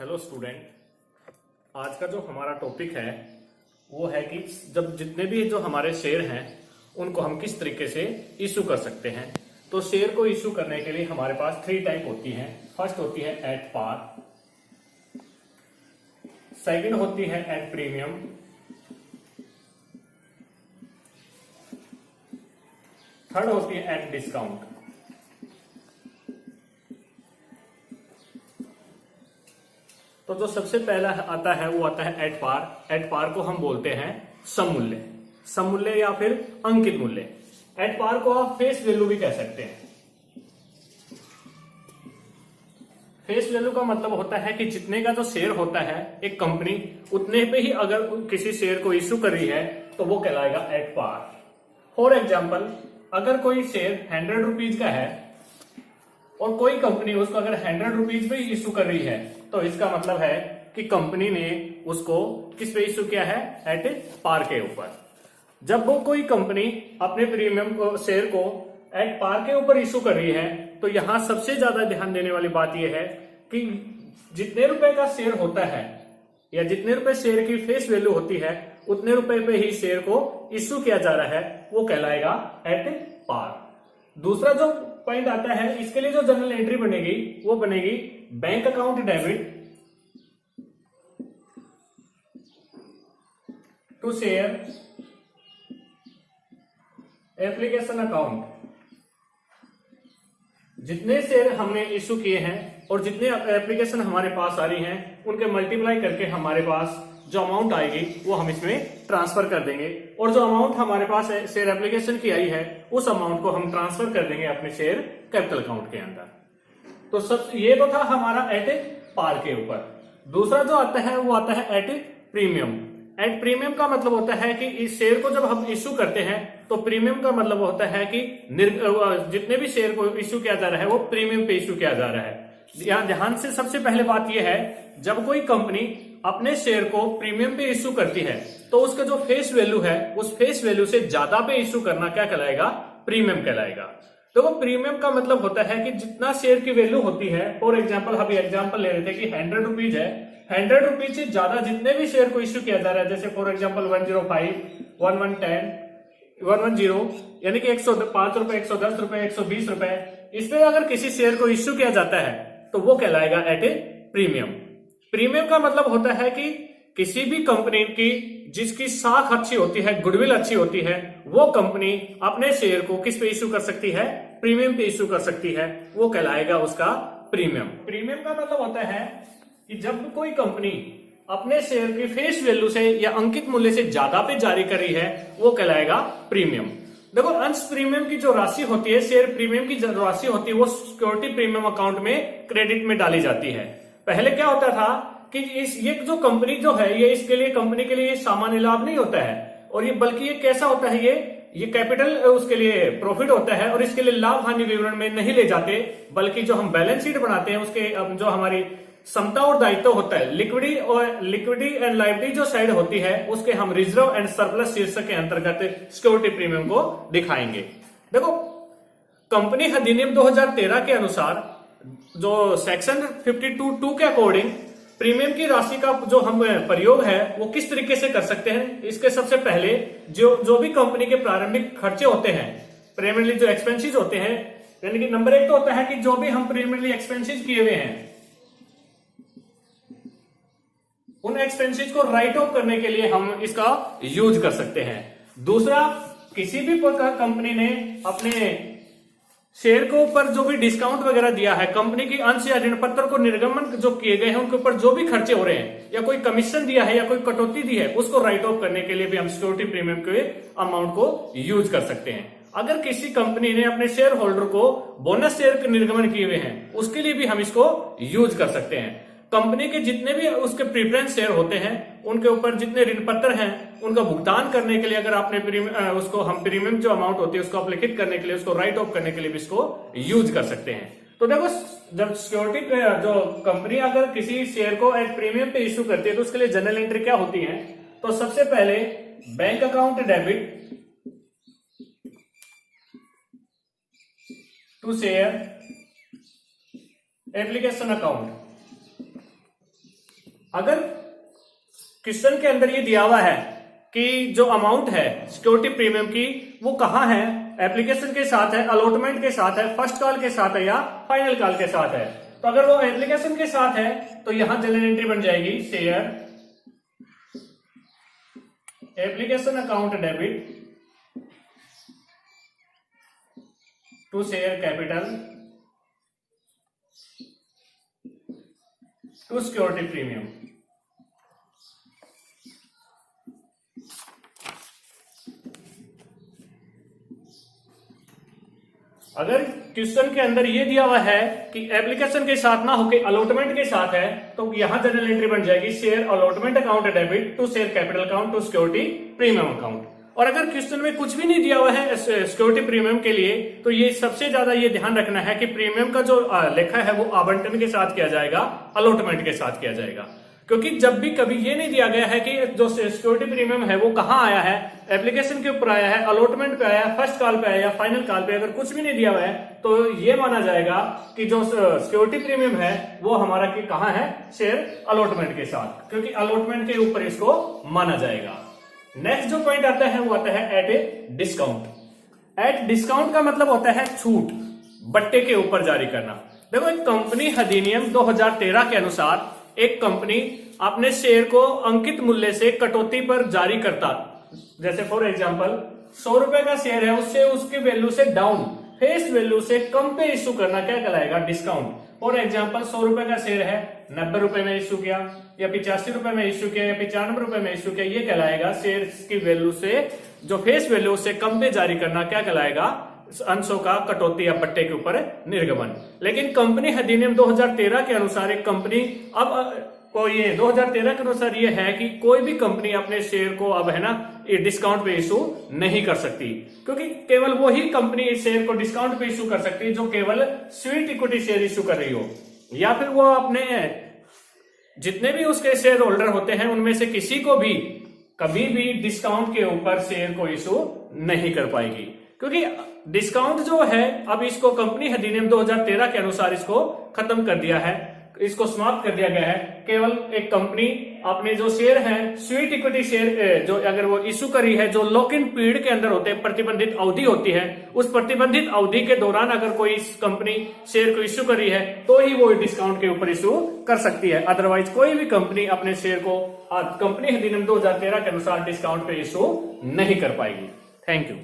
Hello student, आज का जो हमारा टॉपिक है वो है कि जब जितने भी जो हमारे शेयर हैं उनको हम किस तरीके से इशू कर सकते हैं। तो शेयर को इशू करने के लिए हमारे पास 3 टाइप होती हैं। फर्स्ट होती है एट पार, सेकंड होती है एट प्रीमियम, थर्ड होती है एट डिस्काउंट। तो जो सबसे पहला आता है वो आता है एट पार। एट पार को हम बोलते हैं सममूल्य, सममूल्य या फिर अंकित मूल्य। एट पार को आप फेस वैल्यू भी कह सकते हैं। फेस वैल्यू का मतलब होता है कि जितने का जो शेयर होता है एक कंपनी, उतने पे ही अगर किसी शेयर को इश्यू कर रही है तो वो कहलाएगा एट पार। फॉर एग्जाम्पल, अगर कोई शेयर 100 रुपीज का है और कोई कंपनी उसको अगर 100 रुपीज पे इश्यू कर रही है तो इसका मतलब है कि कंपनी ने उसको किस पे इश्यू किया है, एट पार के ऊपर। जब वो कोई कंपनी अपने प्रीमियम को शेयर को एट पार के ऊपर इश्यू कर रही है तो यहां सबसे ज्यादा ध्यान देने वाली बात यह है कि जितने रुपए का शेयर होता है या जितने रुपए शेयर की फेस वैल्यू होती है उतने रुपए पे ही शेयर को इश्यू किया जा रहा है, वो कहलाएगा एट पार। दूसरा जो पॉइंट आता है, इसके लिए जो जर्नल एंट्री बनेगी वो बनेगी bank account debit to share application account. जितने शेयर हमने इश्यू किए हैं और जितने एप्लीकेशन हमारे पास आ रही हैं उनके मल्टीप्लाई करके हमारे पास जो अमाउंट आएगी वो हम इसमें ट्रांसफर कर देंगे, और जो अमाउंट हमारे पास शेयर एप्लीकेशन की आई है उस अमाउंट को हम ट्रांसफर कर देंगे अपने शेयर कैपिटल अकाउंट के अंदर। तो सब ये तो था हमारा एट पार के ऊपर। दूसरा जो आता है वो आता है एट प्रीमियम। एट प्रीमियम का मतलब होता है कि इस शेयर को जब हम इश्यू करते हैं तो प्रीमियम का मतलब होता है कि जितने भी शेयर को इश्यू किया जा रहा है वो प्रीमियम पे इश्यू किया जा रहा है। यहाँ ध्यान से सबसे पहले बात यह है, जब कोई कंपनी अपने शेयर को प्रीमियम पे इश्यू करती है तो उसका जो फेस वैल्यू है उस फेस वैल्यू से ज्यादा पे इश्यू करना क्या कहलाएगा, प्रीमियम कहलाएगा। तो वो प्रीमियम का मतलब होता है कि जितना शेयर की वैल्यू होती है, फॉर एग्जाम्पल हम एग्जाम्पल ले रहे थे कि 100 रुपीज है, 100 रुपीज से ज्यादा जितने भी शेयर को इश्यू किया जा रहा है, जैसे फॉर एग्जाम्पल 105, 1110, 110, यानी कि 105 रुपए, 110 रुपए, 120 रुपए, इसमें अगर किसी शेयर को इश्यू किया जाता है तो वो कहलाएगा एट प्रीमियम। प्रीमियम का मतलब होता है कि किसी भी कंपनी की जिसकी साख अच्छी होती है, गुडविल अच्छी होती है, वो कंपनी अपने शेयर को किस पे इश्यू कर सकती है, प्रीमियम पे इश्यू कर सकती है, वो कहलाएगा उसका प्रीमियम। प्रीमियम का मतलब होता है कि जब कोई कंपनी अपने शेयर की फेस वैल्यू से या अंकित मूल्य से ज्यादा पे जारी कर रही है वो कहलाएगा प्रीमियम। देखो, अंश प्रीमियम की जो राशि होती है, शेयर प्रीमियम की जो राशि होती है वो सिक्योरिटी प्रीमियम अकाउंट में क्रेडिट में डाली जाती है। पहले क्या होता था कि ये जो कंपनी जो है ये इसके लिए कंपनी के लिए ये सामान्य लाभ नहीं होता है, और ये बल्कि ये कैसा होता है, ये कैपिटल उसके लिए प्रॉफिट होता है, और इसके लिए लाभ हानि विवरण में नहीं ले जाते, बल्कि जो हम बैलेंस शीट बनाते हैं उसके जो हमारी क्षमता और दायित्व होता है, लिक्विडिटी एंड लायबिलिटी जो साइड होती है उसके हम रिजर्व एंड सरप्लस शीर्षक के अंतर्गत सिक्योरिटी प्रीमियम को दिखाएंगे। देखो, कंपनी अधिनियम 2013 के अनुसार जो सेक्शन 52(2) के अकॉर्डिंग प्रीमियम की राशि का जो हम प्रयोग है वो किस तरीके से कर सकते हैं। इसके सबसे पहले जो भी कंपनी के प्रारंभिक खर्चे होते हैं, प्राइमरी जो एक्सपेंसेस होते हैं, यानी कि नंबर 1 तो होता है कि जो भी हम प्राइमरी एक्सपेंसेस किए हुए हैं उन एक्सपेंसेस को राइट ऑफ करने के लिए हम इसका यूज कर सकते हैं। दूसरा, किसी भी कंपनी ने अपने शेयर के ऊपर जो भी डिस्काउंट वगैरह दिया है, कंपनी की अंश या ऋण पत्र को निर्गमन जो किए गए हैं उनके ऊपर जो भी खर्चे हो रहे हैं, या कोई कमीशन दिया है या कोई कटौती दी है, उसको राइट ऑफ करने के लिए भी हम सिक्योरिटी प्रीमियम के अमाउंट को यूज कर सकते हैं। अगर किसी कंपनी ने अपने शेयर होल्डर को बोनस शेयर के निर्गमन किए हुए हैं उसके लिए भी हम इसको यूज कर सकते हैं। कंपनी के जितने भी उसके प्रीफरेंस शेयर होते हैं उनके ऊपर जितने ऋण पत्र हैं उनका भुगतान करने के लिए अगर आपने उसको हम प्रीमियम जो अमाउंट होती है उसको अपलिखित करने के लिए, उसको राइट ऑफ करने के लिए भी इसको यूज कर सकते हैं। तो देखो, जब सिक्योरिटी जो कंपनी अगर किसी शेयर को एट प्रीमियम पे इश्यू करती है तो उसके लिए जर्नल एंट्री क्या होती है। तो सबसे पहले bank account debit to share application account. अगर क्वेश्चन के अंदर ये दिया हुआ है कि जो अमाउंट है सिक्योरिटी प्रीमियम की वो कहाँ है, एप्लीकेशन के साथ है, अलॉटमेंट के साथ है, फर्स्ट कॉल के साथ है या फाइनल कॉल के साथ है, तो अगर वो एप्लीकेशन के साथ है तो यहां जनरल एंट्री बन जाएगी share application account debit to share capital to security premium. अगर क्वेश्चन के अंदर ये दिया हुआ है कि एप्लीकेशन के साथ ना होकर अलॉटमेंट के साथ है तो यहां जनरल एंट्री बन जाएगी share allotment account debit to share capital account to security premium account. और अगर क्वेश्चन में कुछ भी नहीं दिया हुआ है सिक्योरिटी प्रीमियम के लिए तो ये सबसे ज्यादा ये ध्यान रखना है कि प्रीमियम का जो लेखा है वो आवंटन के साथ किया जाएगा, अलॉटमेंट के साथ किया जाएगा। क्योंकि जब भी कभी ये नहीं दिया गया है कि जो सिक्योरिटी प्रीमियम है वो कहाँ आया है, एप्लीकेशन के ऊपर आया है, अलॉटमेंट पे आया है, फर्स्ट कॉल पे आया या फाइनल कॉल पे, अगर कुछ भी नहीं दिया हुआ है तो ये माना जाएगा कि जो सिक्योरिटी प्रीमियम है वो हमारा कि कहाँ है, शेयर अलॉटमेंट के साथ, क्योंकि अलॉटमेंट के ऊपर इसको माना जाएगा। नेक्स्ट जो पॉइंट आता है वो आता है at a discount. At discount का मतलब होता है छूट, बट्टे के ऊपर जारी करना। देखो एक कंपनी अधिनियम 2013 के अनुसार एक कंपनी अपने शेयर को अंकित मूल्य से कटौती पर जारी करता, जैसे फॉर एग्जांपल 100 रुपए का शेयर है उससे उसकी वैल्यू से डाउन फेस वैल्यू से कम पे इश्यू करना क्या कहलाएगा, डिस्काउंट। फॉर एग्जांपल 100 रुपए का शेयर है 90 रुपए में इश्यू किया या 85 रुपए में इश्यू किया या 95 रुपए में इश्यू किया, ये कहलाएगा शेयर की वैल्यू से जो फेस वैल्यू से कम पे जारी करना क्या कहलाएगा, अंशों का कटौती या बट्टे के ऊपर निर्गमन। लेकिन कंपनी अधिनियम 2013 के अनुसार एक कंपनी अब को ये 2013 के अनुसार ये है कि कोई भी कंपनी अपने शेयर को अब है ना डिस्काउंट पे इशू नहीं कर सकती, क्योंकि केवल वही कंपनी इस शेयर को डिस्काउंट पे इशू कर सकती है जो केवल स्वीट इक्विटी शेयर इशू कर रही हो, या फिर वो अपने जितने भी उसके शेयर होल्डर होते हैं उनमें से किसी को भी कभी भी डिस्काउंट के ऊपर शेयर को इशू नहीं कर पाएगी। क्योंकि डिस्काउंट जो है अब इसको कंपनी अधिनियम 2013 के अनुसार इसको खत्म कर दिया है, इसको समाप्त कर दिया गया है। केवल एक कंपनी अपने जो शेयर है स्वीट इक्विटी शेयर जो अगर वो इशू करी है, जो लॉक इन पीरियड के अंदर होते हैं, प्रतिबंधित अवधि होती है, उस प्रतिबंधित अवधि के दौरान अगर कोई कंपनी शेयर को इशू करी है तो ही वो डिस्काउंट के ऊपर इशू कर सकती है। अदरवाइज कोई भी कंपनी अपने शेयर को कंपनी अधिनियम 2013 के अनुसार डिस्काउंट पे इशू नहीं कर पाएगी। Thank you.